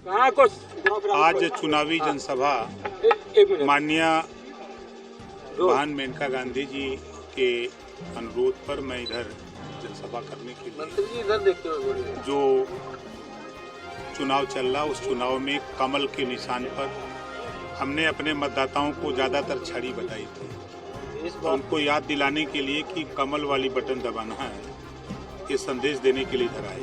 आज चुनावी जनसभा माननीय बहन मेनका गांधी जी के अनुरोध पर मैं इधर जनसभा करने के लिए जो चुनाव चल रहा उस चुनाव में कमल के निशान पर हमने अपने मतदाताओं को ज़्यादातर छड़ी बताई थी, तो उनको याद दिलाने के लिए कि कमल वाली बटन दबाना है, ये संदेश देने के लिए इधर आए।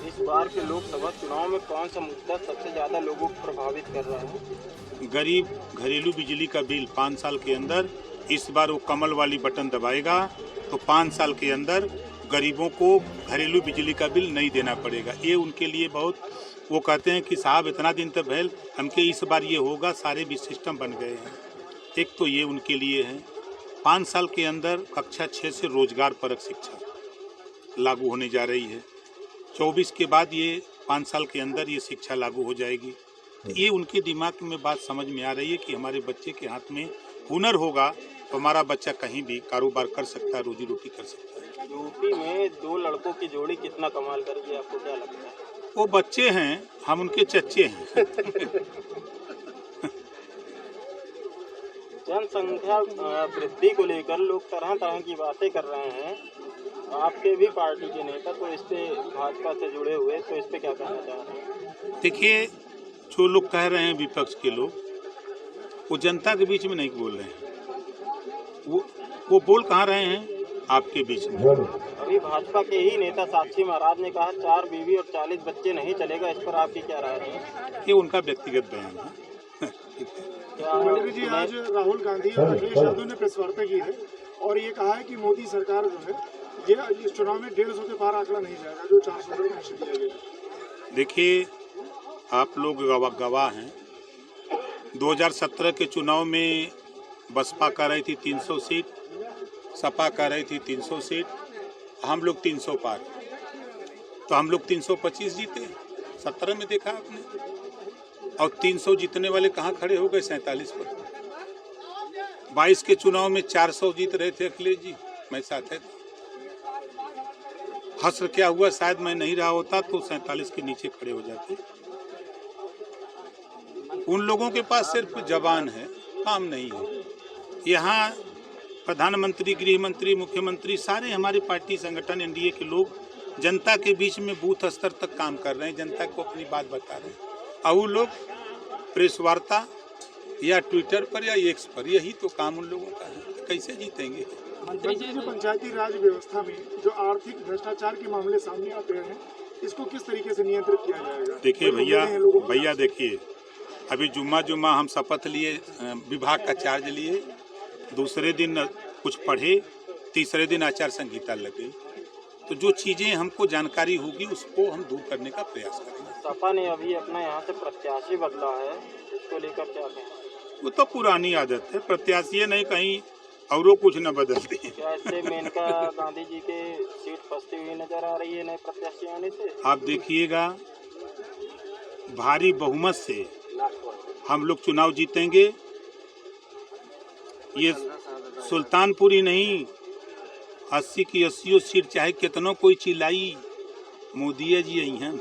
इस बार के लोकसभा चुनाव में कौन सा मुद्दा सबसे ज़्यादा लोगों को प्रभावित कर रहा है? गरीब घरेलू बिजली का बिल 5 साल के अंदर, इस बार वो कमल वाली बटन दबाएगा तो 5 साल के अंदर गरीबों को घरेलू बिजली का बिल नहीं देना पड़ेगा। ये उनके लिए बहुत, वो कहते हैं कि साहब इतना दिन तक भैल हमके इस बार ये होगा, सारे भी सिस्टम बन गए हैं। एक तो ये उनके लिए है। 5 साल के अंदर कक्षा 6 से रोजगार परक शिक्षा लागू होने जा रही है। 24 के बाद ये 5 साल के अंदर ये शिक्षा लागू हो जाएगी। ये उनके दिमाग में बात समझ में आ रही है कि हमारे बच्चे के हाथ में हुनर होगा तो हमारा बच्चा कहीं भी कारोबार कर सकता है, रोजी रोटी कर सकता है। यूपी में 2 लड़कों की जोड़ी कितना कमाल करेगी, आपको क्या लगता है? वो बच्चे हैं, हम उनके चच्चे हैं। जनसंख्या वृद्धि को लेकर लोग तरह तरह की बातें कर रहे हैं। आपके भी पार्टी के नेता तो इस पे भाजपा से जुड़े हुए, तो इस पे क्या कहना चाह रहे हैं? देखिए, जो लोग कह रहे हैं विपक्ष के लोग, वो जनता के बीच में नहीं बोल रहे हैं। वो बोल कहाँ रहे हैं? आपके बीच में। अभी भाजपा के ही नेता साक्षी महाराज ने कहा 4 बीवी और 40 बच्चे नहीं चलेगा, इस पर आपकी क्या राय है? ये उनका व्यक्तिगत बयान है। मंत्री जी, आज राहुल गांधी और अखिलेश यादव ने प्रेस वार्ता की है और ये कहा है कि मोदी सरकार जो है ये इस चुनाव में 150 के पार आंकड़ा नहीं जाएगा, जो 400 का निश्चित किया गया। देखिए, आप लोग गवाह हैं। 2017 के चुनाव में बसपा कर रही थी 300 सीट, सपा कर रही थी 300 सीट, हम लोग 300 पार, तो हम लोग 325 जीते। 17 में देखा आपने, और 300 जीतने वाले कहाँ खड़े हो गए? 47 पर। 22 के चुनाव में 400 जीत रहे थे अखिलेश जी, मैं साथ था। हस्र क्या हुआ, शायद मैं नहीं रहा होता तो 47 के नीचे खड़े हो जाते। उन लोगों के पास सिर्फ जबान है, काम नहीं है। यहाँ प्रधानमंत्री, गृह मंत्री, मुख्यमंत्री, सारे हमारे पार्टी संगठन एनडीए के लोग जनता के बीच में बूथ स्तर तक काम कर रहे हैं, जनता को अपनी बात बता रहे हैं। और वो लोग प्रेस वार्ता या ट्विटर पर या एक्स पर, यही तो काम उन लोगों का है। कैसे जीतेंगे? पंचायती राज व्यवस्था में जो आर्थिक भ्रष्टाचार के मामले सामने आते हैं, इसको किस तरीके से नियंत्रित किया जाएगा? देखिए भैया देखिए, अभी जुम्मा हम शपथ लिए, विभाग का चार्ज लिए, दूसरे दिन कुछ पढ़े, तीसरे दिन आचार संहिता लग गई। तो जो चीज़ें हमको जानकारी होगी उसको हम दूर करने का प्रयास करेंगे। सपा ने अभी अपना यहाँ से प्रत्याशी बदला है, इसको लेकर क्या कहें? वो तो पुरानी आदत है, प्रत्याशी नहीं, कहीं औरों कुछ न बदलते हैं। क्या इससे मेनका गांधी जी के सीट फंसती हुई नजर आ रही है नए प्रत्याशी आने से? आप देखिएगा, भारी बहुमत से हम लोग चुनाव जीतेंगे। ये सुल्तानपुर ही नहीं, 80 की 80 सीट चाहे कितनों कोई चिल्लाई, मोदी जी यही हैं।